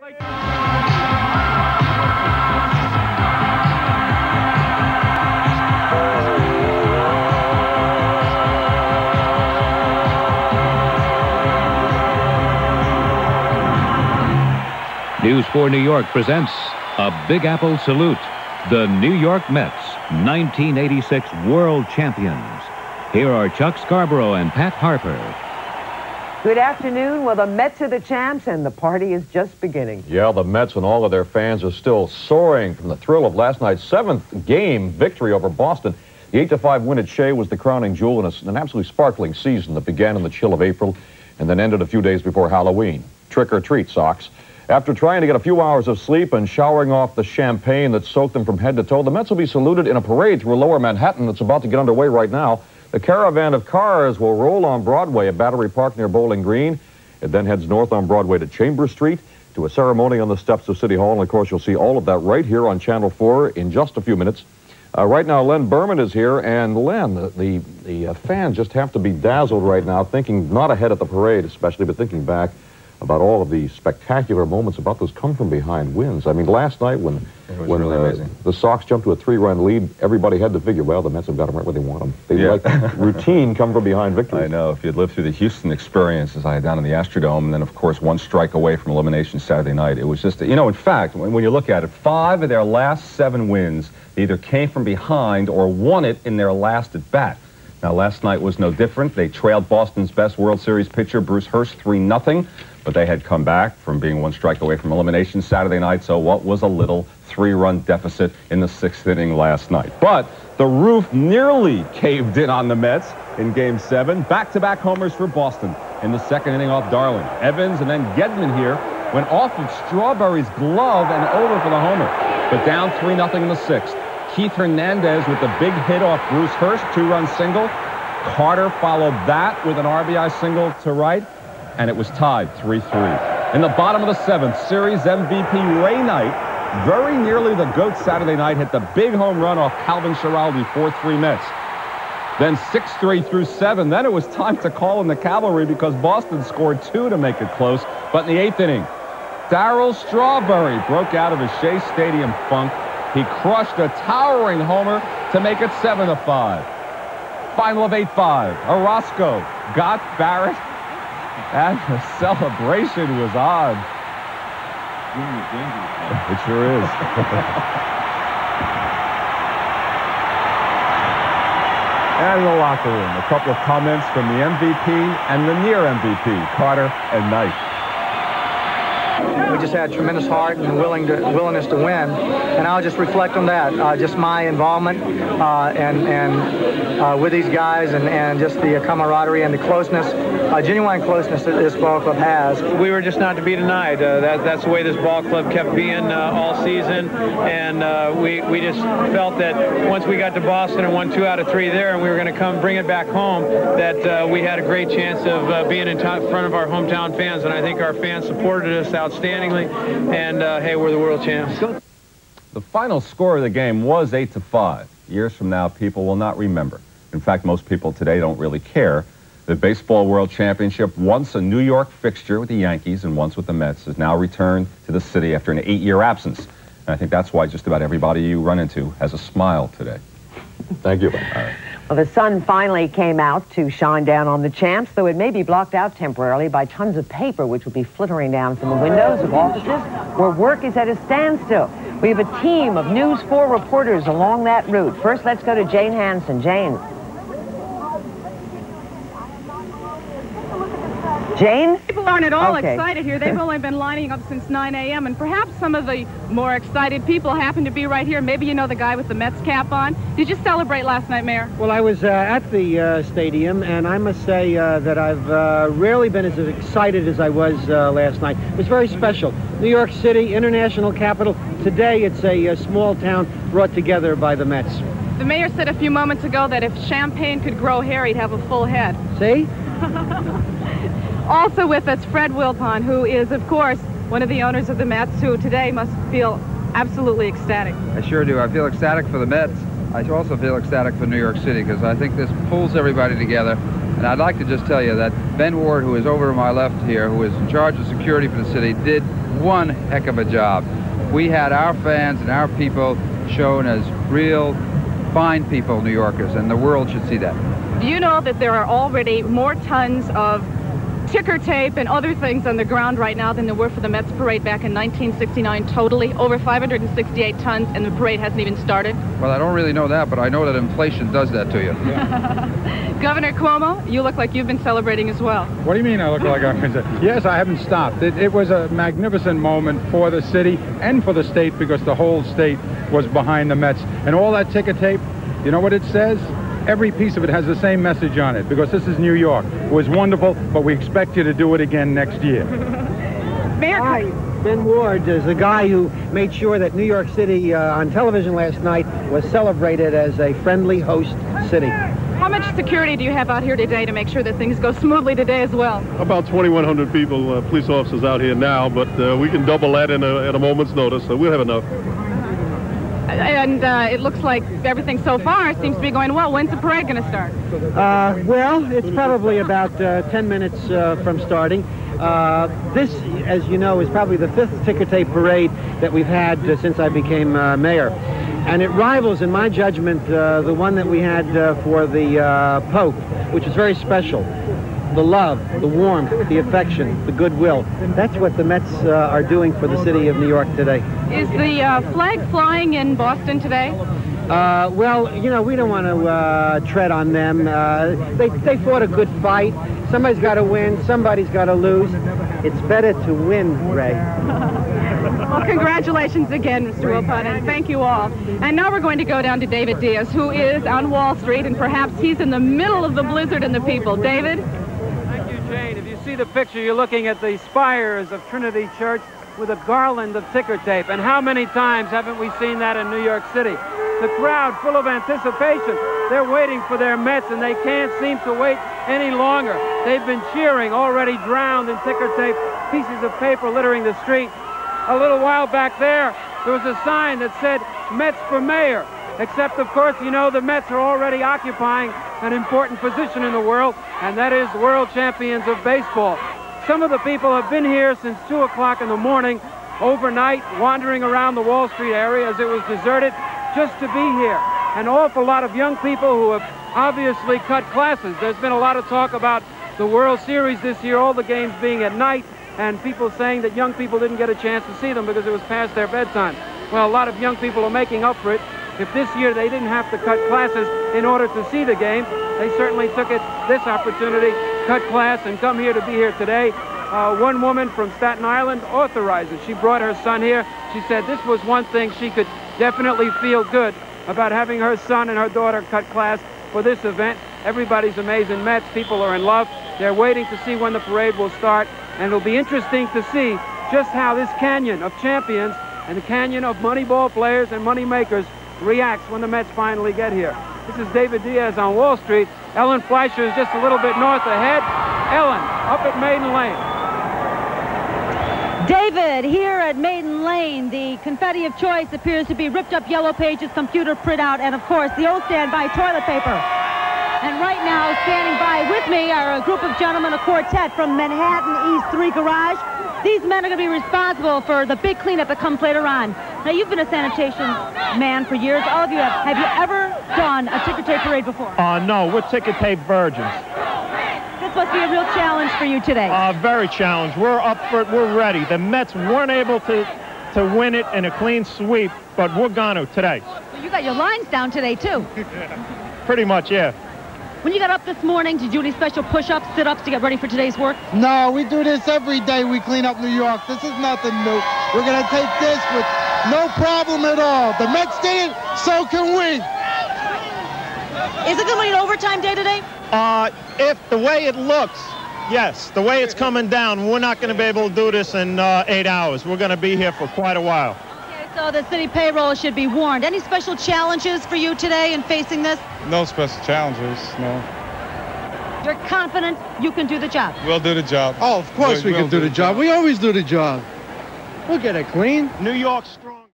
News 4 New York presents a Big Apple salute. The New York Mets, 1986 world champions. Here are Chuck Scarborough and Pat Harper. Good afternoon. Well, the Mets are the champs, and the party is just beginning. Yeah, the Mets and all of their fans are still soaring from the thrill of last night's 7th game victory over Boston. The 8-5 win at Shea was the crowning jewel in an absolutely sparkling season that began in the chill of April and then ended a few days before Halloween. Trick or treat, Sox. After trying to get a few hours of sleep and showering off the champagne that soaked them from head to toe, the Mets will be saluted in a parade through lower Manhattan that's about to get underway right now. The caravan of cars will roll on Broadway at Battery Park near Bowling Green. It then heads north on Broadway to Chambers Street to a ceremony on the steps of City Hall. And, of course, you'll see all of that right here on Channel 4 in just a few minutes. Right now, Len Berman is here. And, Len, the fans just have to be dazzled right now, thinking not ahead at the parade especially, but thinking back about all of the spectacular moments about those come-from-behind wins. I mean, last night when really the Sox jumped to a 3-run lead, everybody had to figure, well, the Mets have got them right where they want them. They like routine come-from-behind victories. I know. If you'd lived through the Houston experience, as I had down in the Astrodome, and then, of course, one strike away from elimination Saturday night, it was just, you know, in fact, when you look at it, 5 of their last 7 wins, they either came from behind or won it in their last at-bat. Now, last night was no different. They trailed Boston's best World Series pitcher, Bruce Hurst, 3-0. But they had come back from being 1 strike away from elimination Saturday night, so what was a little 3-run deficit in the 6th inning last night. But the roof nearly caved in on the Mets in Game 7. Back-to-back homers for Boston in the 2nd inning off Darling. Evans and then Gedman here went off of Strawberry's glove and over for the homer. But down 3-0 in the 6th. Keith Hernandez with the big hit off Bruce Hurst, 2-run single. Carter followed that with an RBI single to right. And it was tied 3-3. In the bottom of the 7th, Series MVP Ray Knight, very nearly the GOAT Saturday night, hit the big home run off Calvin Schiraldi, 4-3 Mets. Then 6-3 through 7. Then it was time to call in the cavalry because Boston scored 2 to make it close. But in the 8th inning, Darryl Strawberry broke out of his Shea Stadium funk. He crushed a towering homer to make it 7-5. Final of 8-5. Orozco got Barrett. And the celebration was on. It sure is. And in the locker room, a couple of comments from the MVP and the near MVP, Carter and Knight. We just had tremendous heart and willingness to win, and I'll just reflect on that. Just my involvement with these guys and just the camaraderie and the closeness, genuine closeness that this ball club has. We were just not to be denied. That's the way this ball club kept being all season, and we just felt that once we got to Boston and won 2 out of 3 there, and we were going to come bring it back home, that we had a great chance of being in front of our hometown fans, and I think our fans supported us outstandingly, and hey, we're the world champs. The final score of the game was 8-5. Years from now, people will not remember. In fact, most people today don't really care. The Baseball World Championship, once a New York fixture with the Yankees and once with the Mets, has now returned to the city after an 8-year absence. And I think that's why just about everybody you run into has a smile today. Thank you. Well, the sun finally came out to shine down on the champs, though it may be blocked out temporarily by tons of paper, which will be flittering down from the windows of offices where work is at a standstill. We have a team of News 4 reporters along that route. First, let's go to Jane Hanson. Jane. Jane? People aren't at all excited here. They've only been lining up since 9 a.m. and perhaps some of the more excited people happen to be right here. Maybe you know the guy with the Mets cap on. Did you celebrate last night, Mayor? Well, I was at the stadium, and I must say that I've rarely been as excited as I was last night. It was very special. New York City, international capital. Today, it's a small town brought together by the Mets. The mayor said a few moments ago that if champagne could grow hair, he'd have a full head. See? Also with us, Fred Wilpon, who is, of course, one of the owners of the Mets, who today must feel absolutely ecstatic. I sure do. I feel ecstatic for the Mets. I also feel ecstatic for New York City because I think this pulls everybody together. And I'd like to just tell you that Ben Ward, who is over to my left here, who is in charge of security for the city, did one heck of a job. We had our fans and our people shown as real fine people, New Yorkers, and the world should see that. Do you know that there are already more tons of ticker tape and other things on the ground right now than there were for the Mets parade back in 1969 totally? Over 568 tons, and the parade hasn't even started? Well, I don't really know that, but I know that inflation does that to you. Governor Cuomo, you look like you've been celebrating as well. What do you mean I look like I've been celebrating? Yes, I haven't stopped. It was a magnificent moment for the city and for the state, because the whole state was behind the Mets. And all that ticker tape, you know what it says? Every piece of it has the same message on it, because this is New York. It was wonderful, but we expect you to do it again next year. Mayor, hi, Ben Ward is the guy who made sure that New York City on television last night was celebrated as a friendly host city. how much security do you have out here today to make sure that things go smoothly today as well? About 2,100 people, police officers out here now, but we can double that at a moment's notice, so we'll have enough. And it looks like everything so far seems to be going well. When's the parade going to start? Well, it's probably about 10 minutes from starting. This, as you know, is probably the 5th ticker tape parade that we've had since I became mayor. And it rivals, in my judgment, the one that we had for the Pope, which was very special. The love, the warmth, the affection, the goodwill. That's what the Mets are doing for the city of New York today. Is the flag flying in Boston today? Well, you know, we don't want to tread on them. They fought a good fight. Somebody's got to win. Somebody's got to lose. It's better to win, Ray. Well, congratulations again, Mr. Wilpon, and thank you all. And now we're going to go down to David Diaz, who is on Wall Street, and perhaps he's in the middle of the blizzard and the people. David? Thank you, Jane. If you see the picture, you're looking at the spires of Trinity Church with a garland of ticker tape. And how many times haven't we seen that in New York City? The crowd full of anticipation. They're waiting for their Mets, and they can't seem to wait any longer. They've been cheering, already drowned in ticker tape, pieces of paper littering the street. A little while back there was a sign that said, Mets for mayor. Except, of course, you know, the Mets are already occupying an important position in the world, and that is world champions of baseball. Some of the people have been here since 2 o'clock in the morning, overnight, wandering around the Wall Street area as it was deserted, just to be here. An awful lot of young people who have obviously cut classes. There's been a lot of talk about the World Series this year, all the games being at night, and people saying that young people didn't get a chance to see them because it was past their bedtime. Well, a lot of young people are making up for it. If this year they didn't have to cut classes in order to see the game, they certainly took this opportunity, cut class, and come here to be here today. One woman from Staten Island authorized it. She brought her son here. She said this was one thing she could definitely feel good about, having her son and her daughter cut class for this event. Everybody's amazing Mets. People are in love. They're waiting to see when the parade will start. And it'll be interesting to see just how this canyon of champions and the canyon of money ball players and money makers reacts when the Mets finally get here. This is David Diaz on Wall Street. Ellen Fleischer is just a little bit north ahead. Ellen, up at Maiden Lane. David, here at Maiden Lane, the confetti of choice appears to be ripped up yellow pages, computer printout, and of course the old standby toilet paper. And right now, standing by with me are a group of gentlemen, a quartet from Manhattan East 3 Garage. These men are going to be responsible for the big cleanup that comes later on. Now, you've been a sanitation man for years. All of you have. Have you ever done a ticker tape parade before? No, we're ticker tape virgins. This must be a real challenge for you today. Very challenged. We're up for it. We're ready. The Mets weren't able to win it in a clean sweep, but we're going to today. Well, you got your lines down today, too. Pretty much, yeah. When you got up this morning, did you do any special push-ups, sit-ups to get ready for today's work? No, we do this every day. We clean up New York. This is nothing new. We're going to take this with no problem at all. The Mets did it, so can we. Is it going to be an overtime day today? If the way it looks, yes. The way it's coming down, we're not going to be able to do this in 8 hours. We're going to be here for quite a while. Okay, so the city payroll should be warned. Any special challenges for you today in facing this? No special challenges, no. You're confident you can do the job? We'll do the job. Oh, of course we can do the job. We always do the job. We'll get it clean. New York